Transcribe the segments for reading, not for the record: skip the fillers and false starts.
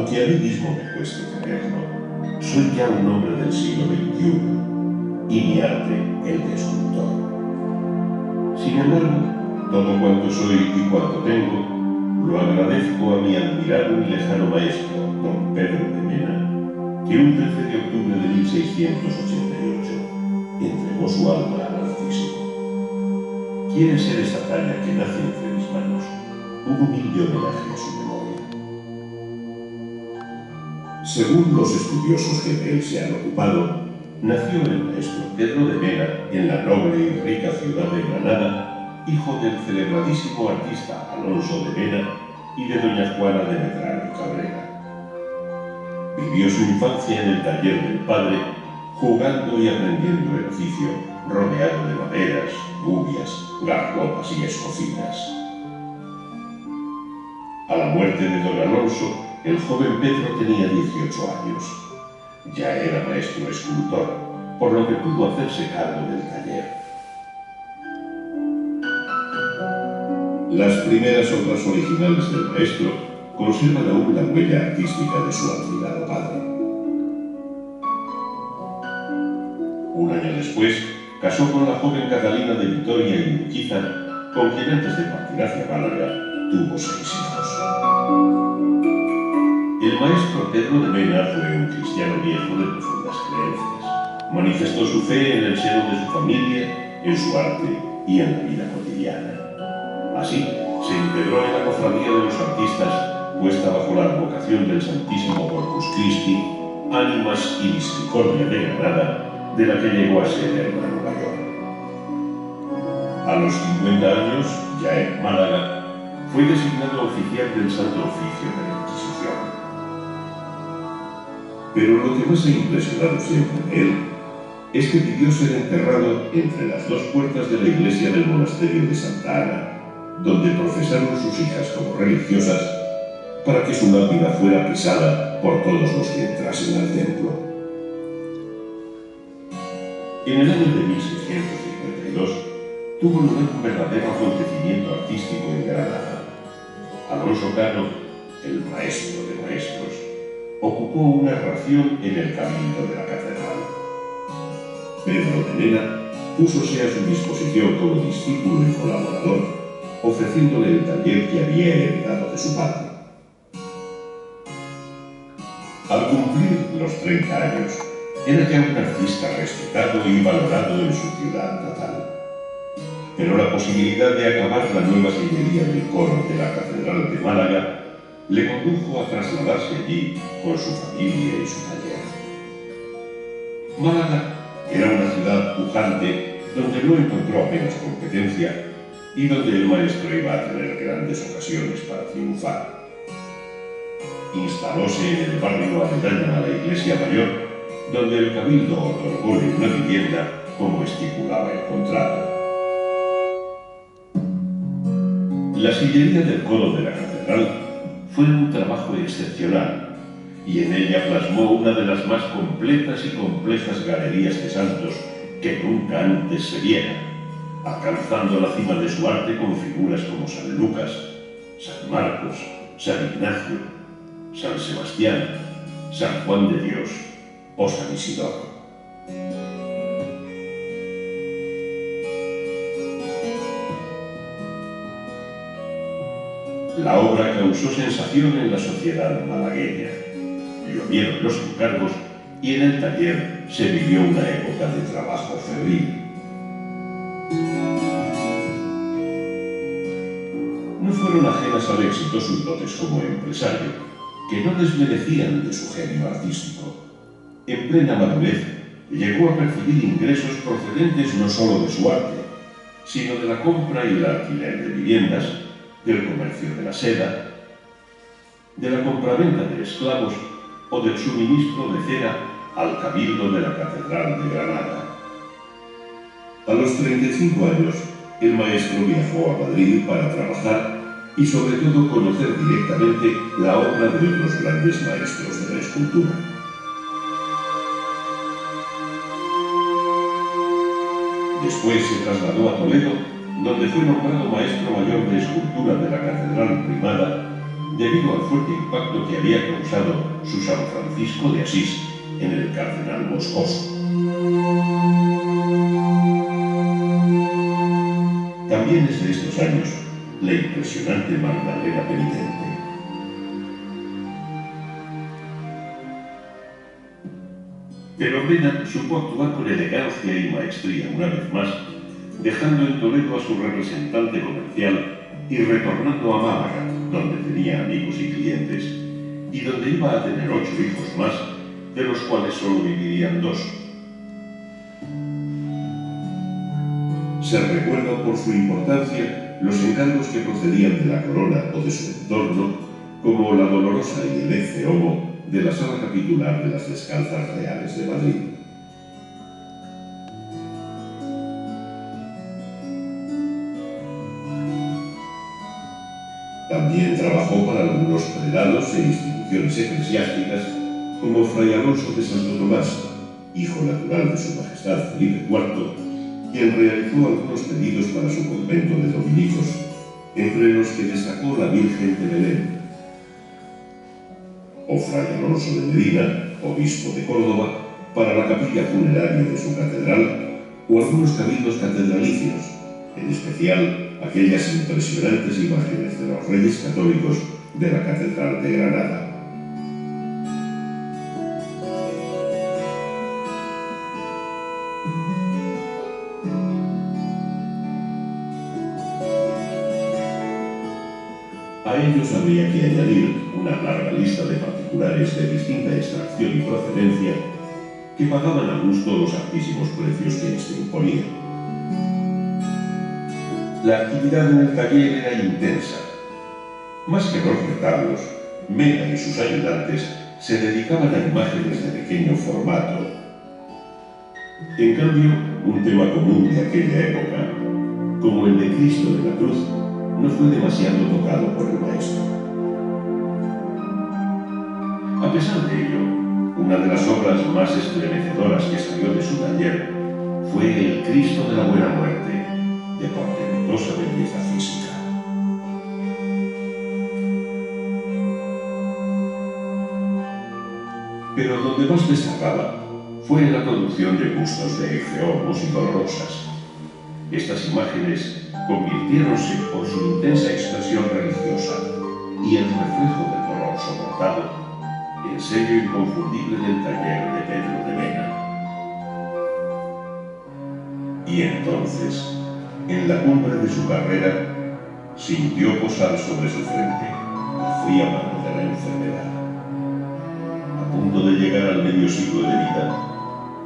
Aunque a mí mismo me cueste creerlo, soy ya un hombre del siglo XXI y mi arte el de escultor. Sin embargo, todo cuanto soy y cuanto tengo, lo agradezco a mi admirado y lejano maestro, don Pedro de Mena, que un 13 de octubre de 1688 entregó su alma al Altísimo. Quiere ser esta talla que nace entre mis manos un humilde homenaje a su memoria. Según los estudiosos que de él se han ocupado, nació el maestro Pedro de Mena en la noble y rica ciudad de Granada, hijo del celebradísimo artista Alonso de Mena y de doña Juana de Medrano y Cabrera. Vivió su infancia en el taller del padre, jugando y aprendiendo el oficio, rodeado de maderas, gubias, garlopas y escocinas. A la muerte de don Alonso, el joven Pedro tenía 18 años. Ya era maestro escultor, por lo que pudo hacerse cargo del taller. Las primeras obras originales del maestro conservan aún la huella artística de su admirado padre. Un año después, casó con la joven Catalina de Vitoria y Urquiza, con quien antes de partir hacia Málaga, tuvo 6 hijos. El maestro Pedro de Mena fue un cristiano viejo de profundas creencias. Manifestó su fe en el seno de su familia, en su arte y en la vida cotidiana. Así, se integró en la cofradía de los artistas, puesta bajo la advocación del Santísimo Corpus Christi, Ánimas y Misericordia de Granada, de la que llegó a ser hermano mayor. A los 50 años, ya en Málaga, fue designado oficial del Santo Oficio de la Inquisición. Pero lo que más ha impresionado siempre en él es que pidió ser enterrado entre las 2 puertas de la iglesia del monasterio de Santa Ana, donde profesaron sus hijas como religiosas, para que su lápida fuera pisada por todos los que entrasen al templo. En el año de 1652 tuvo lugar un verdadero acontecimiento artístico en Granada. Alonso Cano, el maestro de maestros, ocupó una ración en el cabildo de la catedral. Pedro de Mena púsose a su disposición como discípulo y colaborador, ofreciéndole el taller que había heredado de su padre. Al cumplir los 30 años, era ya un artista respetado y valorado en su ciudad natal. Pero la posibilidad de acabar la nueva sillería del coro de la Catedral de Málaga le condujo a trasladarse allí con su familia y su taller. Málaga era una ciudad pujante donde no encontró apenas competencia y donde el maestro iba a tener grandes ocasiones para triunfar. Instalóse en el barrio aledaño a la iglesia mayor, donde el cabildo otorgóle una vivienda como estipulaba el contrato. La sillería del coro de la catedral fue un trabajo excepcional y en ella plasmó una de las más completas y complejas galerías de santos que nunca antes se vieran, alcanzando la cima de su arte con figuras como San Lucas, San Marcos, San Ignacio, San Sebastián, San Juan de Dios o San Isidoro. La obra causó sensación en la sociedad malagueña. Llovieron los encargos y en el taller se vivió una época de trabajo febril. No fueron ajenas al éxito sus dotes como empresario, que no desmerecían de su genio artístico. En plena madurez, llegó a percibir ingresos procedentes no solo de su arte, sino de la compra y el alquiler de viviendas, del comercio de la seda, de la compraventa de esclavos o del suministro de cera al cabildo de la Catedral de Granada. A los 35 años, el maestro viajó a Madrid para trabajar y sobre todo conocer directamente la obra de otros grandes maestros de la escultura. Después se trasladó a Toledo, donde fue nombrado maestro mayor de escultura de la Catedral Primada debido al fuerte impacto que había causado su San Francisco de Asís en el cardenal Moscoso. También es de estos años la impresionante Magdalena penitente. Pero Mena supo actuar con elegancia y maestría una vez más, dejando en Toledo a su representante comercial y retornando a Málaga, donde tenía amigos y clientes, y donde iba a tener 8 hijos más, de los cuales solo vivirían 2. Se recuerda por su importancia los encargos que procedían de la corona o de su entorno, como la Dolorosa y el Ecce Homo de la Sala Capitular de las Descalzas Reales de Madrid. También trabajó para algunos prelados e instituciones eclesiásticas, como Fray Alonso de Santo Tomás, hijo natural de su Majestad Felipe IV, quien realizó algunos pedidos para su convento de dominicos, entre los que destacó la Virgen de Belén, o Fray Alonso de Medina, obispo de Córdoba, para la capilla funeraria de su catedral, o algunos cabildos catedralicios, en especial aquellas impresionantes imágenes de los reyes católicos de la Catedral de Granada. A ellos habría que añadir una larga lista de particulares de distinta extracción y procedencia que pagaban a gusto los altísimos precios que éste imponía. La actividad en el taller era intensa. Más que los retablos, Mena y sus ayudantes se dedicaban a imágenes de pequeño formato. En cambio, un tema común de aquella época, como el de Cristo de la Cruz, no fue demasiado tocado por el maestro. A pesar de ello, una de las obras más estremecedoras que salió de su taller fue el Cristo de la Buena Muerte, de portentosa belleza física. Pero donde más destacaba fue en la producción de bustos de Ecce Homos y Dolorosas. Estas imágenes convirtiéronse por su intensa expresión religiosa y el reflejo del dolor soportado en sello inconfundible del taller de Pedro de Mena. Y entonces, en la cumbre de su carrera, sintió posar sobre su frente la fría mano de la enfermedad. A punto de llegar al medio siglo de vida,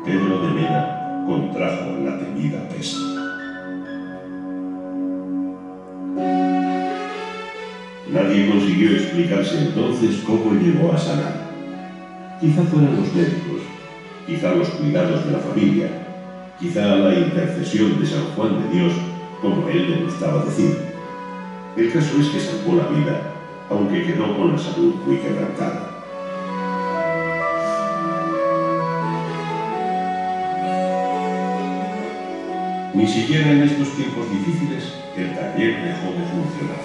Pedro de Mena contrajo la temida peste. Nadie consiguió explicarse entonces cómo llegó a sanar. Quizá fueran los médicos, quizá los cuidados de la familia, quizá la intercesión de San Juan de Dios, como él le gustaba decir. El caso es que salvó la vida, aunque quedó con la salud muy quebrantada. Ni siquiera en estos tiempos difíciles el taller dejó de funcionar.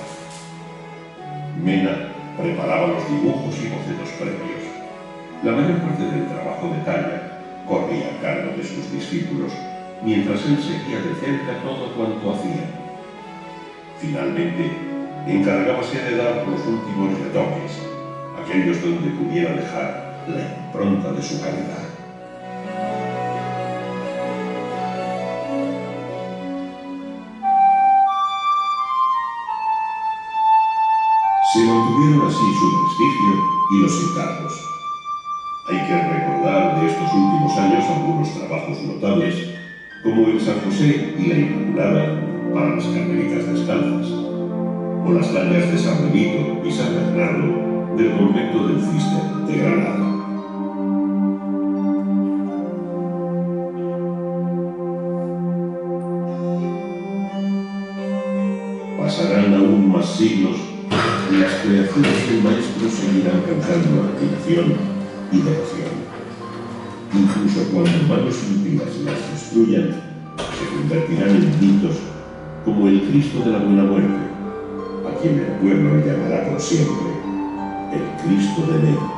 Mena preparaba los dibujos y bocetos previos. La mayor parte del trabajo de talla corría a cargo de sus discípulos, mientras él seguía de cerca todo cuanto hacía. Finalmente, encargábase de dar los últimos retoques, aquellos donde pudiera dejar la impronta de su calidad. Se mantuvieron así su prestigio y los encargos. Hay que recordar de estos últimos años algunos trabajos notables, como el San José y la Inmaculada para las Carmelitas Descalzas, o las tallas de San Benito y San Bernardo del convento del Cister de Granada. Pasarán aún más siglos y las creaciones del maestro seguirán causando admiración y devoción. Incluso cuando manos impías las destruyan, se convertirán en mitos como el Cristo de la Buena Muerte, a quien el pueblo llamará por siempre el Cristo de Leo.